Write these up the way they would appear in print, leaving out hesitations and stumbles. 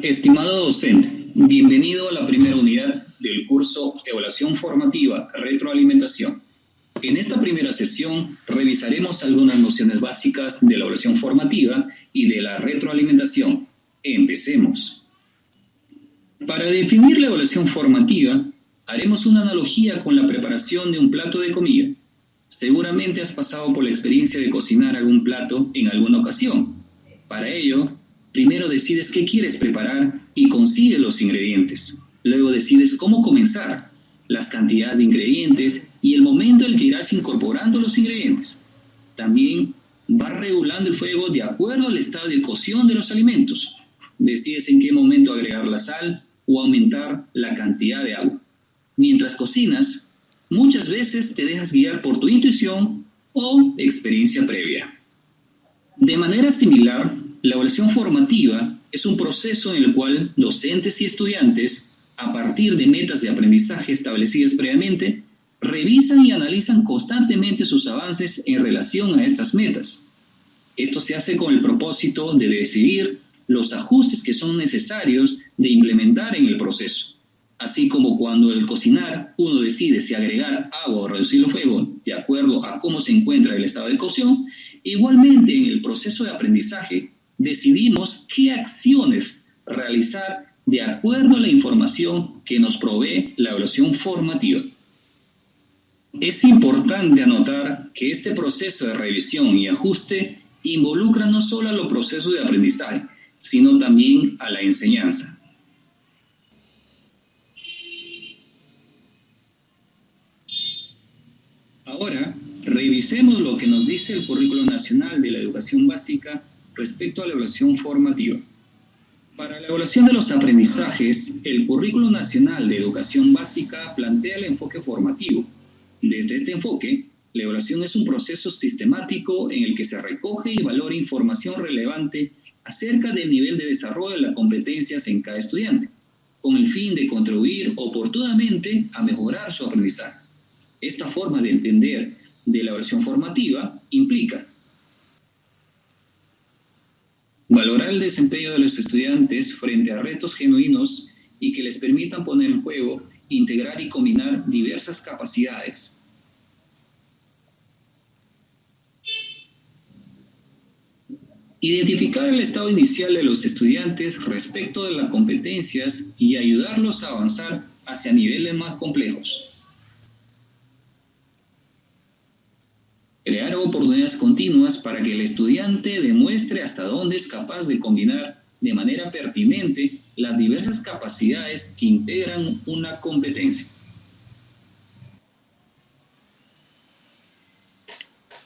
Estimado docente, bienvenido a la primera unidad del curso Evaluación Formativa, Retroalimentación. En esta primera sesión revisaremos algunas nociones básicas de la evaluación formativa y de la retroalimentación. Empecemos. Para definir la evaluación formativa, haremos una analogía con la preparación de un plato de comida. Seguramente has pasado por la experiencia de cocinar algún plato en alguna ocasión. Para ello, primero decides qué quieres preparar y consigues los ingredientes. Luego decides cómo comenzar, las cantidades de ingredientes y el momento en el que irás incorporando los ingredientes. También vas regulando el fuego de acuerdo al estado de cocción de los alimentos. Decides en qué momento agregar la sal o aumentar la cantidad de agua. Mientras cocinas, muchas veces te dejas guiar por tu intuición o experiencia previa. De manera similar, la evaluación formativa es un proceso en el cual docentes y estudiantes, a partir de metas de aprendizaje establecidas previamente, revisan y analizan constantemente sus avances en relación a estas metas. Esto se hace con el propósito de decidir los ajustes que son necesarios de implementar en el proceso. Así como cuando al cocinar uno decide si agregar agua o reducir el fuego de acuerdo a cómo se encuentra el estado de cocción, igualmente en el proceso de aprendizaje decidimos qué acciones realizar de acuerdo a la información que nos provee la evaluación formativa. Es importante anotar que este proceso de revisión y ajuste involucra no solo a los procesos de aprendizaje, sino también a la enseñanza. Ahora, revisemos lo que nos dice el Currículo Nacional de la Educación Básica respecto a la evaluación formativa. Para la evaluación de los aprendizajes, el Currículo Nacional de Educación Básica plantea el enfoque formativo. Desde este enfoque, la evaluación es un proceso sistemático en el que se recoge y valora información relevante acerca del nivel de desarrollo de las competencias en cada estudiante, con el fin de contribuir oportunamente a mejorar su aprendizaje. Esta forma de entender de la evaluación formativa implica valorar el desempeño de los estudiantes frente a retos genuinos y que les permitan poner en juego, integrar y combinar diversas capacidades. Identificar el estado inicial de los estudiantes respecto de las competencias y ayudarlos a avanzar hacia niveles más complejos. Crear oportunidades continuas para que el estudiante demuestre hasta dónde es capaz de combinar de manera pertinente las diversas capacidades que integran una competencia.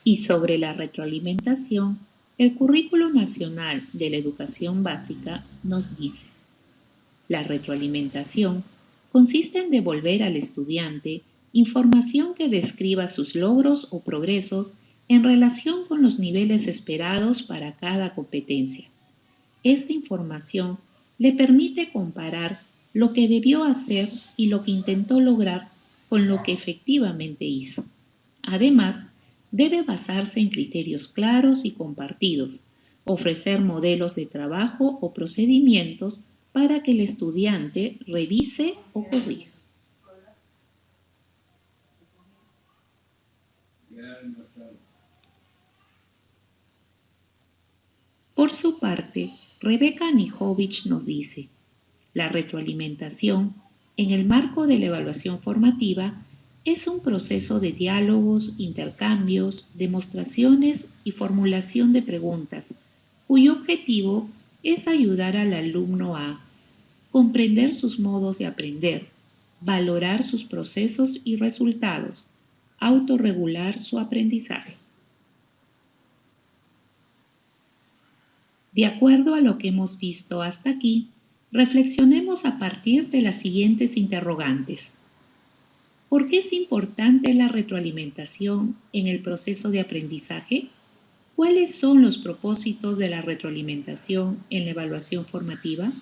Y sobre la retroalimentación, el Currículo Nacional de la Educación Básica nos dice: la retroalimentación consiste en devolver al estudiante información que describa sus logros o progresos en relación con los niveles esperados para cada competencia. Esta información le permite comparar lo que debió hacer y lo que intentó lograr con lo que efectivamente hizo. Además, debe basarse en criterios claros y compartidos, ofrecer modelos de trabajo o procedimientos para que el estudiante revise o corrija. Por su parte, Rebeca Anijovic nos dice: la retroalimentación, en el marco de la evaluación formativa, es un proceso de diálogos, intercambios, demostraciones y formulación de preguntas, cuyo objetivo es ayudar al alumno a comprender sus modos de aprender, valorar sus procesos y resultados, autorregular su aprendizaje. De acuerdo a lo que hemos visto hasta aquí, reflexionemos a partir de las siguientes interrogantes. ¿Por qué es importante la retroalimentación en el proceso de aprendizaje? ¿Cuáles son los propósitos de la retroalimentación en la evaluación formativa?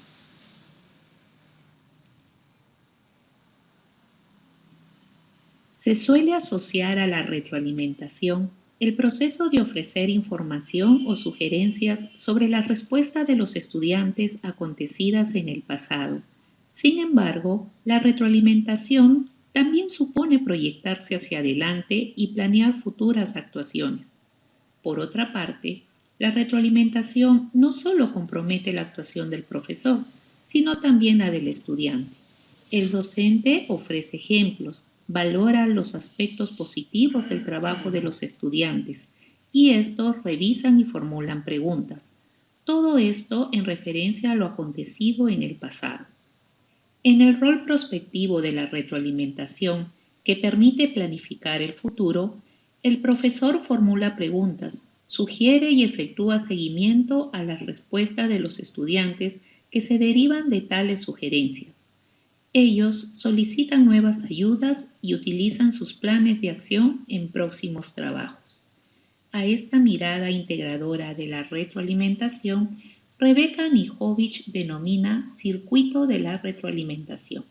Se suele asociar a la retroalimentación el proceso de ofrecer información o sugerencias sobre la respuesta de los estudiantes acontecidas en el pasado. Sin embargo, la retroalimentación también supone proyectarse hacia adelante y planear futuras actuaciones. Por otra parte, la retroalimentación no solo compromete la actuación del profesor, sino también la del estudiante. El docente ofrece ejemplos, valora los aspectos positivos del trabajo de los estudiantes y estos revisan y formulan preguntas. Todo esto en referencia a lo acontecido en el pasado. En el rol prospectivo de la retroalimentación, que permite planificar el futuro, el profesor formula preguntas, sugiere y efectúa seguimiento a la respuesta de los estudiantes que se derivan de tales sugerencias. Ellos solicitan nuevas ayudas y utilizan sus planes de acción en próximos trabajos. A esta mirada integradora de la retroalimentación, Rebecca Nijovic denomina circuito de la retroalimentación.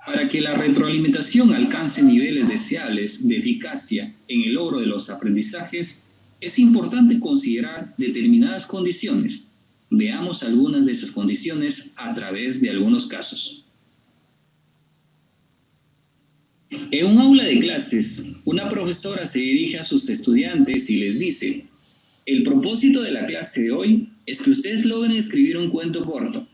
Para que la retroalimentación alcance niveles deseables de eficacia en el logro de los aprendizajes, es importante considerar determinadas condiciones. Veamos algunas de esas condiciones a través de algunos casos. En un aula de clases, una profesora se dirige a sus estudiantes y les dice: el propósito de la clase de hoy es que ustedes logren escribir un cuento corto.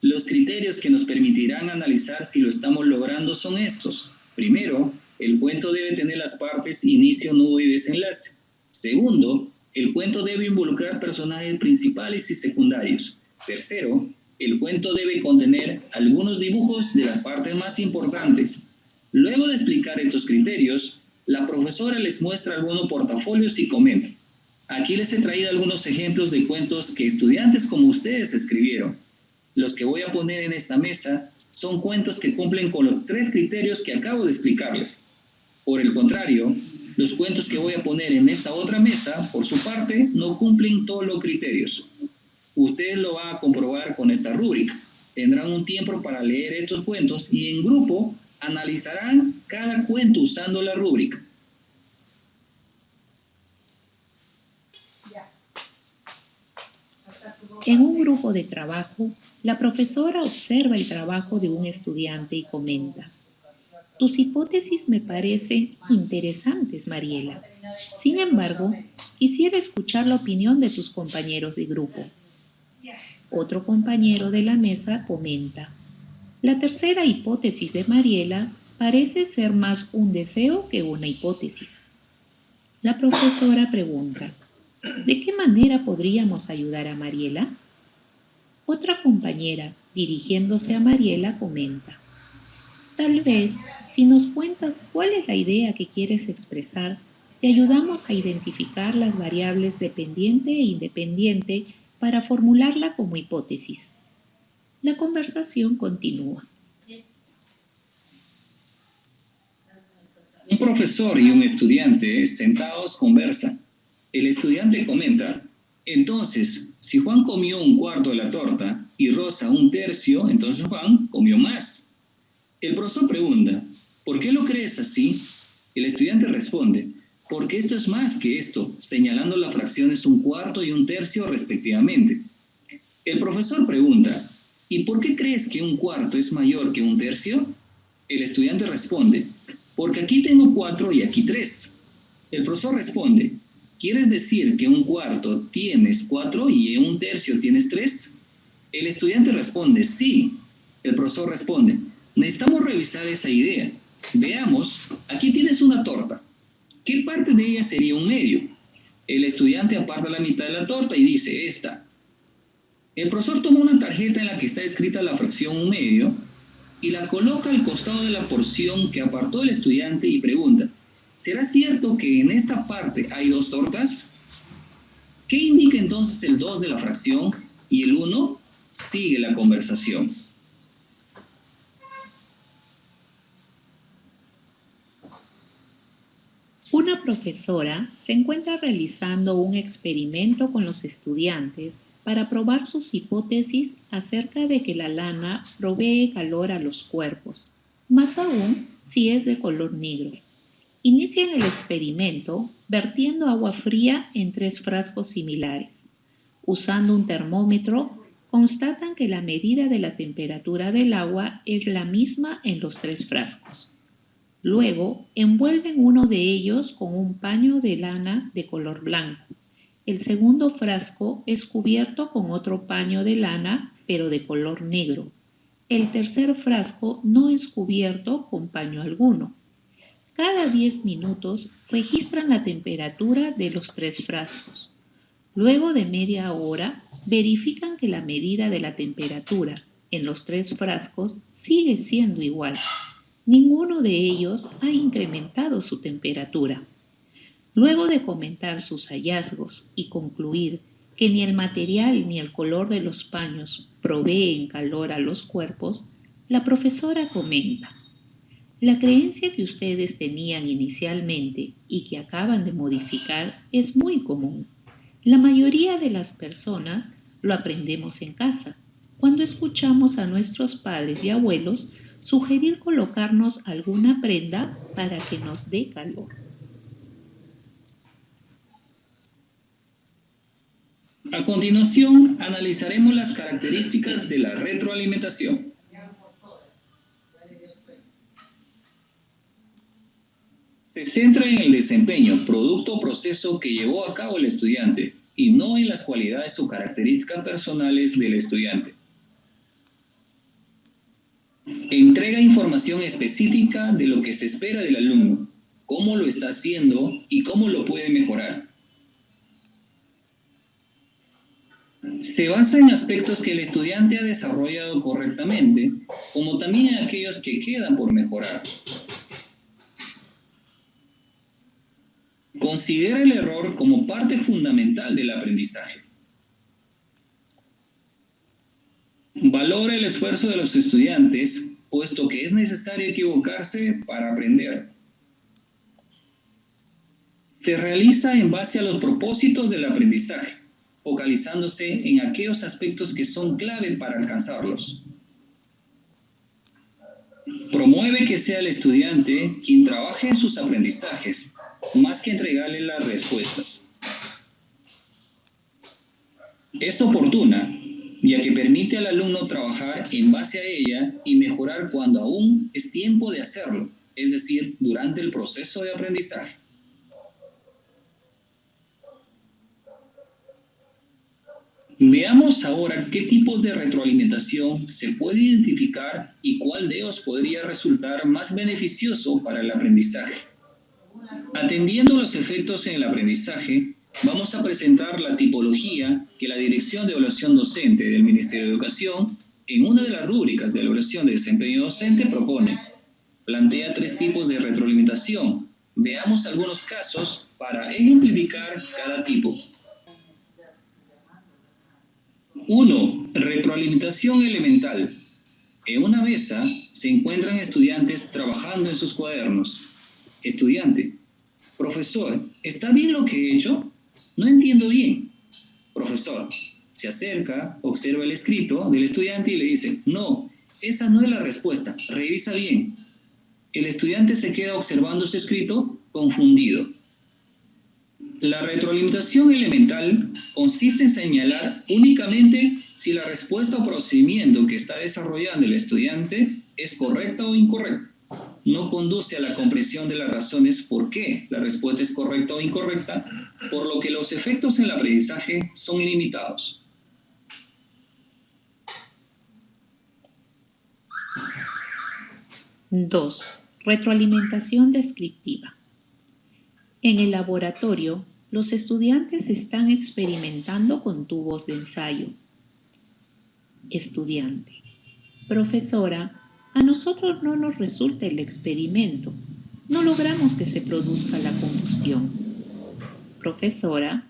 Los criterios que nos permitirán analizar si lo estamos logrando son estos. Primero, el cuento debe tener las partes inicio, nudo y desenlace. Segundo, el cuento debe involucrar personajes principales y secundarios. Tercero, el cuento debe contener algunos dibujos de las partes más importantes. Luego de explicar estos criterios, la profesora les muestra algunos portafolios y comenta: aquí les he traído algunos ejemplos de cuentos que estudiantes como ustedes escribieron. Los que voy a poner en esta mesa son cuentos que cumplen con los 3 criterios que acabo de explicarles. Por el contrario, los cuentos que voy a poner en esta otra mesa, por su parte, no cumplen todos los criterios. Ustedes lo van a comprobar con esta rúbrica. Tendrán un tiempo para leer estos cuentos y en grupo analizarán cada cuento usando la rúbrica. En un grupo de trabajo, la profesora observa el trabajo de un estudiante y comenta: tus hipótesis me parecen interesantes, Mariela. Sin embargo, quisiera escuchar la opinión de tus compañeros de grupo. Otro compañero de la mesa comenta: la tercera hipótesis de Mariela parece ser más un deseo que una hipótesis. La profesora pregunta: ¿de qué manera podríamos ayudar a Mariela? Otra compañera, dirigiéndose a Mariela, comenta: tal vez, si nos cuentas cuál es la idea que quieres expresar, te ayudamos a identificar las variables dependiente e independiente para formularla como hipótesis. La conversación continúa. Un profesor y un estudiante sentados conversan. El estudiante comenta: entonces, si Juan comió un cuarto de la torta y Rosa un tercio, entonces Juan comió más. El profesor pregunta: ¿por qué lo crees así? El estudiante responde: porque esto es más que esto, señalando las fracciones un cuarto y un tercio respectivamente. El profesor pregunta: ¿y por qué crees que un cuarto es mayor que un tercio? El estudiante responde: porque aquí tengo 4 y aquí 3. El profesor responde: ¿quieres decir que un cuarto tienes 4 y en un tercio tienes 3? El estudiante responde: sí. El profesor responde: necesitamos revisar esa idea. Veamos, aquí tienes una torta. ¿Qué parte de ella sería un medio? El estudiante aparta la mitad de la torta y dice: esta. El profesor toma una tarjeta en la que está escrita la fracción un medio y la coloca al costado de la porción que apartó el estudiante y pregunta: ¿será cierto que en esta parte hay 2 tortas? ¿Qué indica entonces el 2 de la fracción y el 1? Sigue la conversación. Una profesora se encuentra realizando un experimento con los estudiantes para probar sus hipótesis acerca de que la lana provee calor a los cuerpos, más aún si es de color negro. Inician el experimento vertiendo agua fría en 3 frascos similares. Usando un termómetro, constatan que la medida de la temperatura del agua es la misma en los 3 frascos. Luego, envuelven uno de ellos con un paño de lana de color blanco. El segundo frasco es cubierto con otro paño de lana, pero de color negro. El tercer frasco no es cubierto con paño alguno. Cada 10 minutos registran la temperatura de los 3 frascos. Luego de media hora, verifican que la medida de la temperatura en los 3 frascos sigue siendo igual. Ninguno de ellos ha incrementado su temperatura. Luego de comentar sus hallazgos y concluir que ni el material ni el color de los paños proveen calor a los cuerpos, la profesora comenta: la creencia que ustedes tenían inicialmente y que acaban de modificar es muy común. La mayoría de las personas lo aprendemos en casa, cuando escuchamos a nuestros padres y abuelos sugerir colocarnos alguna prenda para que nos dé calor. A continuación, analizaremos las características de la retroalimentación. Se centra en el desempeño, producto o proceso que llevó a cabo el estudiante y no en las cualidades o características personales del estudiante. Entrega información específica de lo que se espera del alumno, cómo lo está haciendo y cómo lo puede mejorar. Se basa en aspectos que el estudiante ha desarrollado correctamente, como también en aquellos que quedan por mejorar. Considera el error como parte fundamental del aprendizaje. Valora el esfuerzo de los estudiantes, puesto que es necesario equivocarse para aprender. Se realiza en base a los propósitos del aprendizaje, focalizándose en aquellos aspectos que son clave para alcanzarlos. Promueve que sea el estudiante quien trabaje en sus aprendizajes, más que entregarle las respuestas. Es oportuna, ya que permite al alumno trabajar en base a ella y mejorar cuando aún es tiempo de hacerlo, es decir, durante el proceso de aprendizaje. Veamos ahora qué tipos de retroalimentación se puede identificar y cuál de ellos podría resultar más beneficioso para el aprendizaje. Atendiendo los efectos en el aprendizaje, vamos a presentar la tipología que la Dirección de Evaluación Docente del Ministerio de Educación, en una de las rúbricas de evaluación de desempeño docente, propone. Plantea 3 tipos de retroalimentación. Veamos algunos casos para ejemplificar cada tipo. 1. Retroalimentación elemental. En una mesa se encuentran estudiantes trabajando en sus cuadernos. Estudiante: profesor, ¿está bien lo que he hecho? No entiendo bien. Profesor: se acerca, observa el escrito del estudiante y le dice: no, esa no es la respuesta, revisa bien. El estudiante se queda observando su escrito, confundido. La retroalimentación elemental consiste en señalar únicamente si la respuesta o procedimiento que está desarrollando el estudiante es correcta o incorrecta. No conduce a la comprensión de las razones por qué la respuesta es correcta o incorrecta, por lo que los efectos en el aprendizaje son ilimitados. Dos. Retroalimentación descriptiva. En el laboratorio, los estudiantes están experimentando con tubos de ensayo. Estudiante: profesora, a nosotros no nos resulta el experimento. No logramos que se produzca la combustión. Profesora: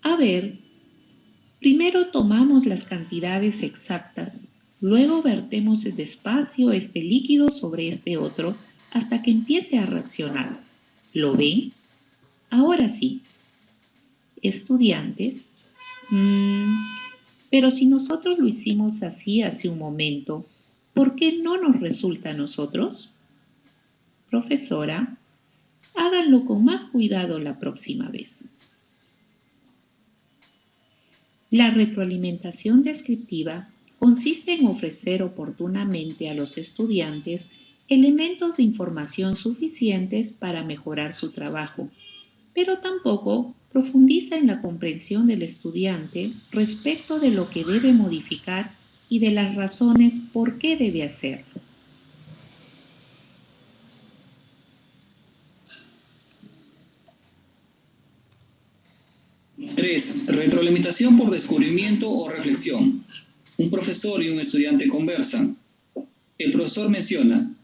a ver, primero tomamos las cantidades exactas, luego vertemos despacio este líquido sobre este otro hasta que empiece a reaccionar. ¿Lo ven? Ahora sí. Estudiantes: pero si nosotros lo hicimos así hace un momento, ¿por qué no nos resulta a nosotros? Profesora: Háganlo con más cuidado la próxima vez. La retroalimentación descriptiva consiste en ofrecer oportunamente a los estudiantes elementos de información suficientes para mejorar su trabajo, pero tampoco profundiza en la comprensión del estudiante respecto de lo que debe modificar y de las razones por qué debe hacerlo. Tres, retroalimentación por descubrimiento o reflexión. Un profesor y un estudiante conversan. El profesor menciona: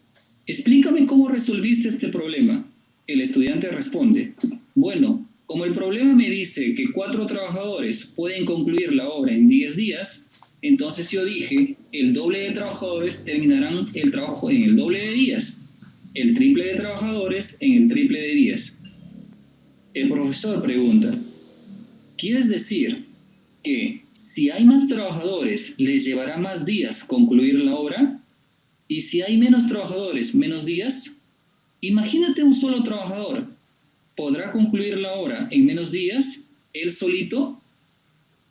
explícame cómo resolviste este problema. El estudiante responde: bueno, como el problema me dice que 4 trabajadores pueden concluir la obra en 10 días, entonces yo dije, el doble de trabajadores terminarán el trabajo en el doble de días, el triple de trabajadores en el triple de días. El profesor pregunta: ¿quieres decir que si hay más trabajadores les llevará más días concluir la obra? ¿Y si hay menos trabajadores, menos días? Imagínate un solo trabajador. ¿Podrá concluir la obra en menos días, él solito?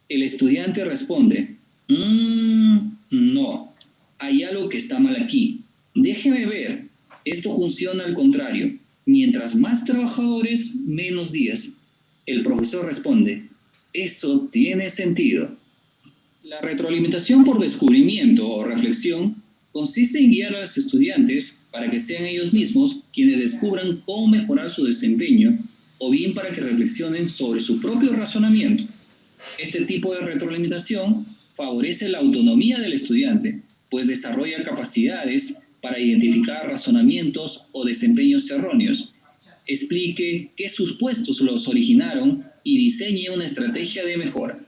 El estudiante responde: no, hay algo que está mal aquí. Déjeme ver, esto funciona al contrario. Mientras más trabajadores, menos días. El profesor responde: eso tiene sentido. La retroalimentación por descubrimiento o reflexión consiste en guiar a los estudiantes para que sean ellos mismos quienes descubran cómo mejorar su desempeño o bien para que reflexionen sobre su propio razonamiento. Este tipo de retroalimentación favorece la autonomía del estudiante, pues desarrolla capacidades para identificar razonamientos o desempeños erróneos, explique qué supuestos los originaron y diseñe una estrategia de mejora.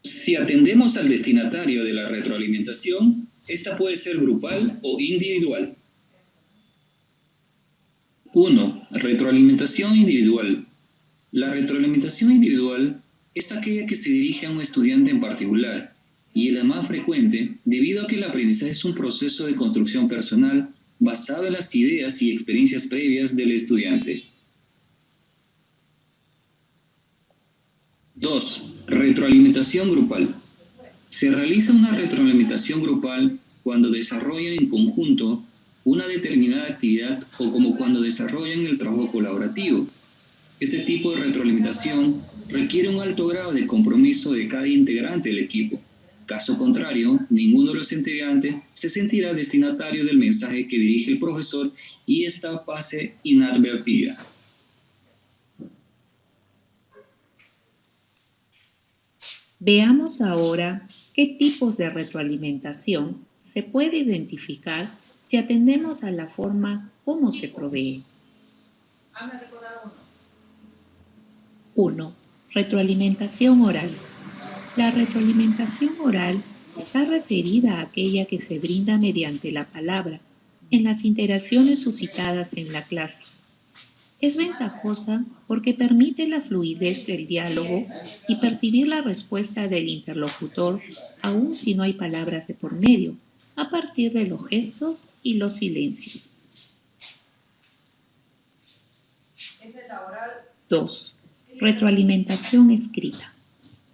Si atendemos al destinatario de la retroalimentación, esta puede ser grupal o individual. 1. Retroalimentación individual. La retroalimentación individual es aquella que se dirige a un estudiante en particular y es la más frecuente debido a que el aprendizaje es un proceso de construcción personal basado en las ideas y experiencias previas del estudiante. 2. Retroalimentación grupal. Se realiza una retroalimentación grupal cuando desarrollan en conjunto una determinada actividad o como cuando desarrollan el trabajo colaborativo. Este tipo de retroalimentación requiere un alto grado de compromiso de cada integrante del equipo. Caso contrario, ninguno de los integrantes se sentirá destinatario del mensaje que dirige el profesor y esta pase inadvertida. Veamos ahora qué tipos de retroalimentación se puede identificar si atendemos a la forma como se provee. 1. Retroalimentación oral. La retroalimentación oral está referida a aquella que se brinda mediante la palabra en las interacciones suscitadas en la clase. Es ventajosa porque permite la fluidez del diálogo y percibir la respuesta del interlocutor, aun si no hay palabras de por medio, a partir de los gestos y los silencios. 2. Retroalimentación escrita.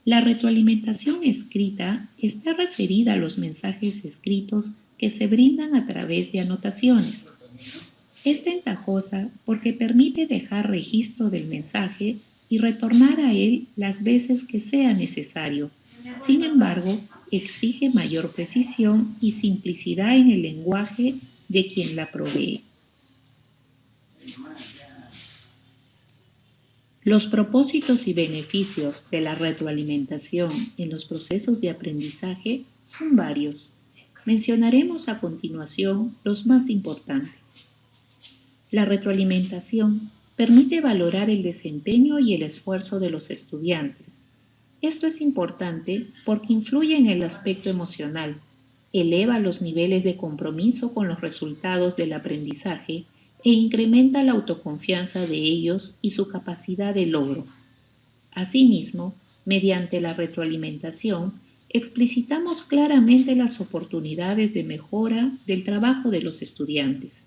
La retroalimentación escrita está referida a los mensajes escritos que se brindan a través de anotaciones. Es ventajosa porque permite dejar registro del mensaje y retornar a él las veces que sea necesario. Sin embargo, exige mayor precisión y simplicidad en el lenguaje de quien la provee. Los propósitos y beneficios de la retroalimentación en los procesos de aprendizaje son varios. Mencionaremos a continuación los más importantes. La retroalimentación permite valorar el desempeño y el esfuerzo de los estudiantes. Esto es importante porque influye en el aspecto emocional, eleva los niveles de compromiso con los resultados del aprendizaje e incrementa la autoconfianza de ellos y su capacidad de logro. Asimismo, mediante la retroalimentación, explicitamos claramente las oportunidades de mejora del trabajo de los estudiantes.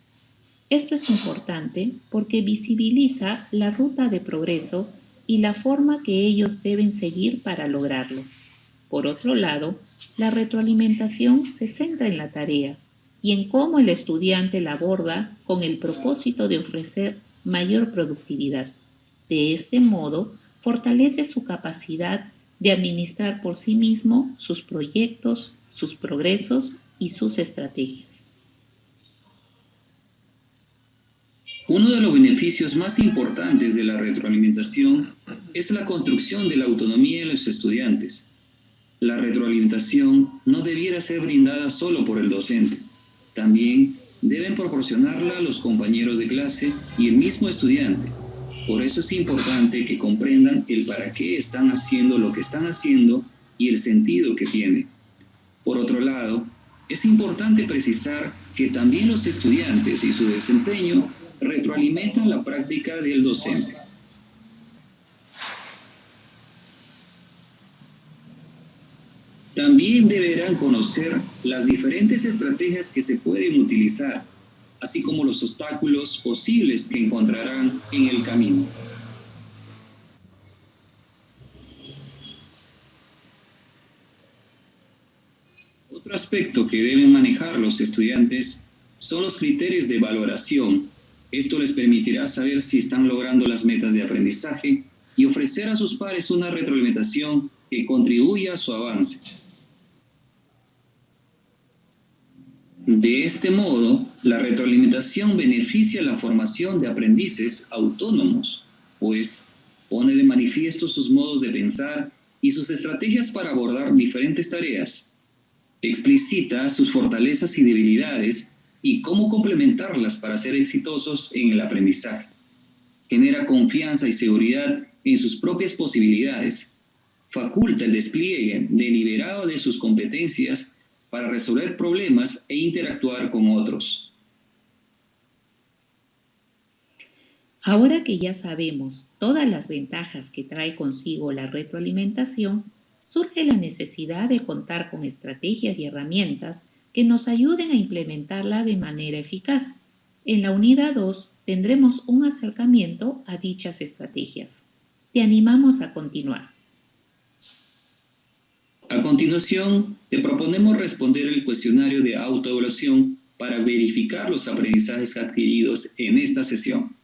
Esto es importante porque visibiliza la ruta de progreso y la forma que ellos deben seguir para lograrlo. Por otro lado, la retroalimentación se centra en la tarea y en cómo el estudiante la aborda con el propósito de ofrecer mayor productividad. De este modo, fortalece su capacidad de administrar por sí mismo sus proyectos, sus progresos y sus estrategias. Uno de los beneficios más importantes de la retroalimentación es la construcción de la autonomía de los estudiantes. La retroalimentación no debiera ser brindada solo por el docente. También deben proporcionarla a los compañeros de clase y el mismo estudiante. Por eso es importante que comprendan el para qué están haciendo lo que están haciendo y el sentido que tiene. Por otro lado, es importante precisar que también los estudiantes y su desempeño retroalimentan la práctica del docente. También deberán conocer las diferentes estrategias que se pueden utilizar, así como los obstáculos posibles que encontrarán en el camino. Otro aspecto que deben manejar los estudiantes son los criterios de valoración. Esto les permitirá saber si están logrando las metas de aprendizaje y ofrecer a sus pares una retroalimentación que contribuya a su avance. De este modo, la retroalimentación beneficia la formación de aprendices autónomos, pues pone de manifiesto sus modos de pensar y sus estrategias para abordar diferentes tareas. Explicita sus fortalezas y debilidades y cómo complementarlas para ser exitosos en el aprendizaje. Genera confianza y seguridad en sus propias posibilidades. Faculta el despliegue deliberado de sus competencias para resolver problemas e interactuar con otros. Ahora que ya sabemos todas las ventajas que trae consigo la retroalimentación, surge la necesidad de contar con estrategias y herramientas que nos ayuden a implementarla de manera eficaz. En la unidad 2 tendremos un acercamiento a dichas estrategias. Te animamos a continuar. A continuación, te proponemos responder el cuestionario de autoevaluación para verificar los aprendizajes adquiridos en esta sesión.